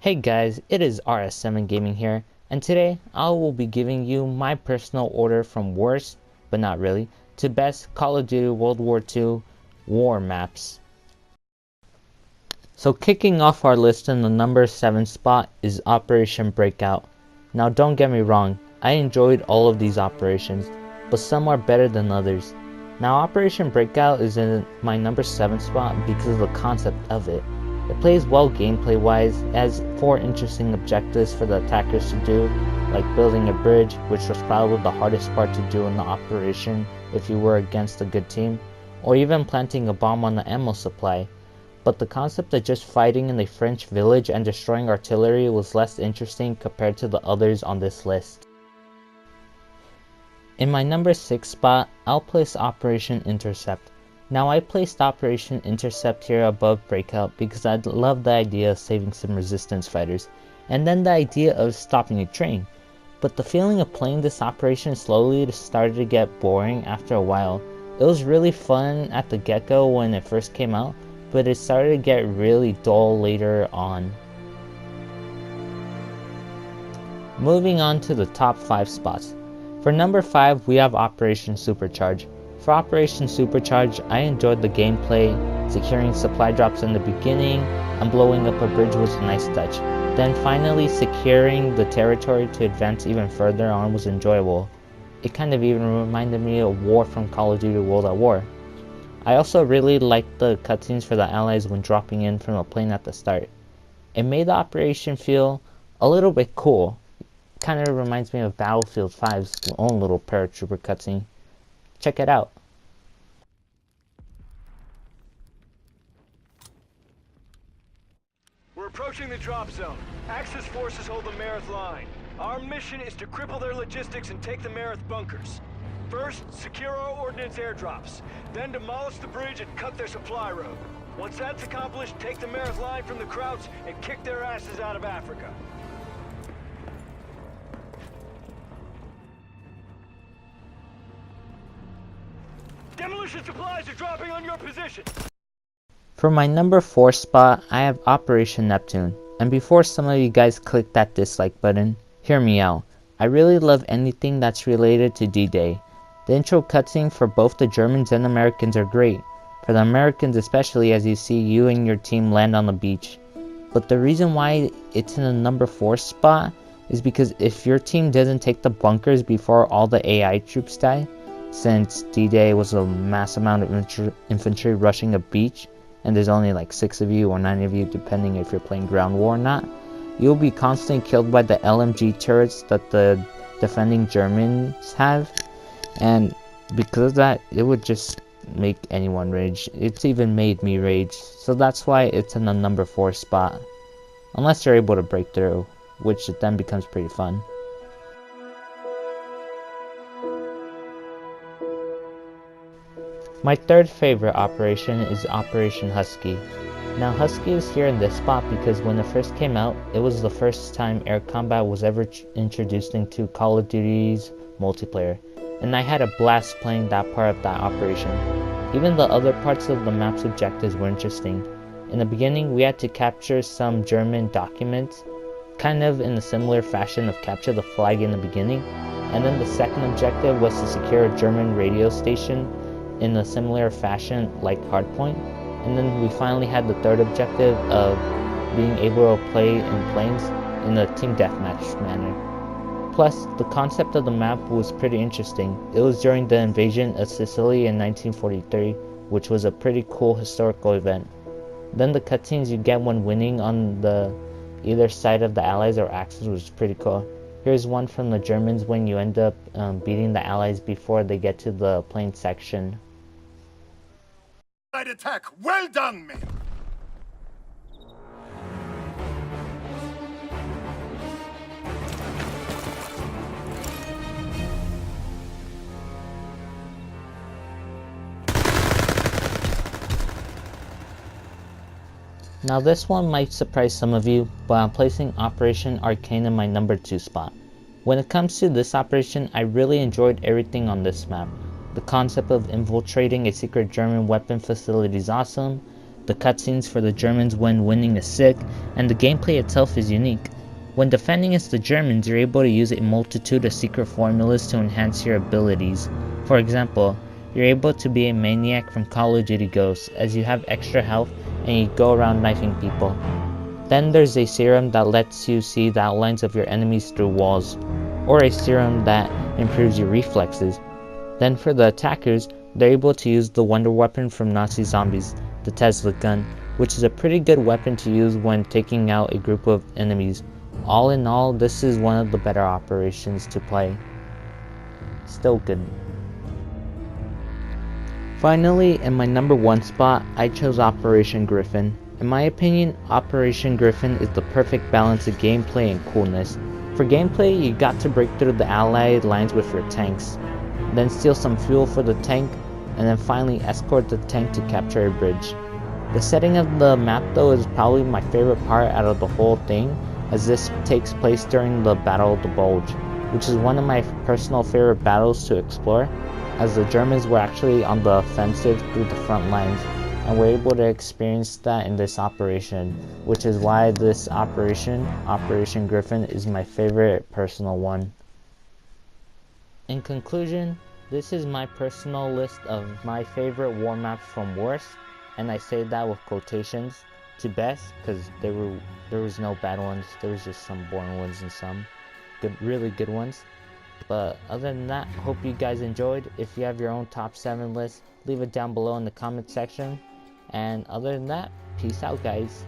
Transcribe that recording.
Hey guys, it is RS7 Gaming here, and today I will be giving you my personal order from worst, but not really, to best Call of Duty World War II war maps. So kicking off our list in the number 7 spot is Operation Breakout. Now don't get me wrong, I enjoyed all of these operations, but some are better than others. Now Operation Breakout is in my number 7 spot because of the concept of it. It plays well gameplay wise, has 4 interesting objectives for the attackers to do, like building a bridge, which was probably the hardest part to do in the operation if you were against a good team, or even planting a bomb on the ammo supply. But the concept of just fighting in a French village and destroying artillery was less interesting compared to the others on this list. In my number 6 spot, I'll place Operation Intercept. Now I placed Operation Intercept here above Breakout because I love the idea of saving some resistance fighters, and then the idea of stopping a train. But the feeling of playing this operation slowly started to get boring after a while. It was really fun at the get-go when it first came out, but it started to get really dull later on. Moving on to the top 5 spots. For number 5 we have Operation Supercharge. For Operation Supercharge, I enjoyed the gameplay. Securing supply drops in the beginning and blowing up a bridge was a nice touch. Then finally securing the territory to advance even further on was enjoyable. It kind of even reminded me of war from Call of Duty World at War. I also really liked the cutscenes for the allies when dropping in from a plane at the start. It made the operation feel a little bit cool. It kind of reminds me of Battlefield 5's own little paratrooper cutscene. Check it out. We're approaching the drop zone. Axis forces hold the Mareth line. Our mission is to cripple their logistics and take the Mareth bunkers. First, secure our ordnance airdrops. Then demolish the bridge and cut their supply road. Once that's accomplished, take the Mareth line from the Krauts and kick their asses out of Africa. Demolition supplies are dropping on your position. For my number 4 spot, I have Operation Neptune. And before some of you guys click that dislike button, hear me out. I really love anything that's related to D-Day. The intro cutscene for both the Germans and Americans are great. For the Americans especially, as you see you and your team land on the beach. But the reason why it's in the number 4 spot is because if your team doesn't take the bunkers before all the AI troops die, since D-Day was a mass amount of infantry rushing a beach, and there's only like 6 of you or 9 of you depending if you're playing ground war or not, you'll be constantly killed by the LMG turrets that the defending Germans have, and because of that it would just make anyone rage. It's even made me rage, so that's why it's in the number 4 spot, unless you're able to break through, which then becomes pretty fun. My third favorite operation is Operation Husky. Now Husky is here in this spot because when it first came out, it was the first time air combat was ever introduced into Call of Duty's multiplayer, and I had a blast playing that part of that operation. Even the other parts of the map's objectives were interesting. In the beginning we had to capture some German documents, kind of in a similar fashion of capture the flag in the beginning, and then the second objective was to secure a German radio station in a similar fashion like Hardpoint, and then we finally had the third objective of being able to play in planes in a team deathmatch manner. Plus, the concept of the map was pretty interesting. It was during the invasion of Sicily in 1943, which was a pretty cool historical event. Then the cutscenes you get when winning on the either side of the Allies or Axis was pretty cool. Here's one from the Germans when you end up beating the Allies before they get to the plane section. Attack! Well done, men! Now this one might surprise some of you, but I'm placing Operation Arcane in my number 2 spot. When it comes to this operation, I really enjoyed everything on this map. The concept of infiltrating a secret German weapon facility is awesome. the cutscenes for the Germans when winning is sick, and the gameplay itself is unique. When defending against the Germans, you're able to use a multitude of secret formulas to enhance your abilities. For example, you're able to be a maniac from Call of Duty Ghosts, as you have extra health and you go around knifing people. Then there's a serum that lets you see the outlines of your enemies through walls, or a serum that improves your reflexes. Then for the attackers, they're able to use the wonder weapon from Nazi zombies, the Tesla gun, which is a pretty good weapon to use when taking out a group of enemies. All in all, this is one of the better operations to play. Still good. Finally, in my number 1 spot, I chose Operation Griffin. In my opinion, Operation Griffin is the perfect balance of gameplay and coolness. For gameplay, you got to break through the allied lines with your tanks, then steal some fuel for the tank, and then finally escort the tank to capture a bridge. The setting of the map though is probably my favorite part out of the whole thing, as this takes place during the Battle of the Bulge, which is one of my personal favorite battles to explore, as the Germans were actually on the offensive through the front lines, and we're able to experience that in this operation, which is why this Operation Griffin, is my favorite personal one. In conclusion, this is my personal list of my favorite war maps from worst, and I say that with quotations, to best, because there was no bad ones, there was just some boring ones and some really good ones. But other than that, hope you guys enjoyed. If you have your own top 7 list, leave it down below in the comment section. And other than that, peace out guys.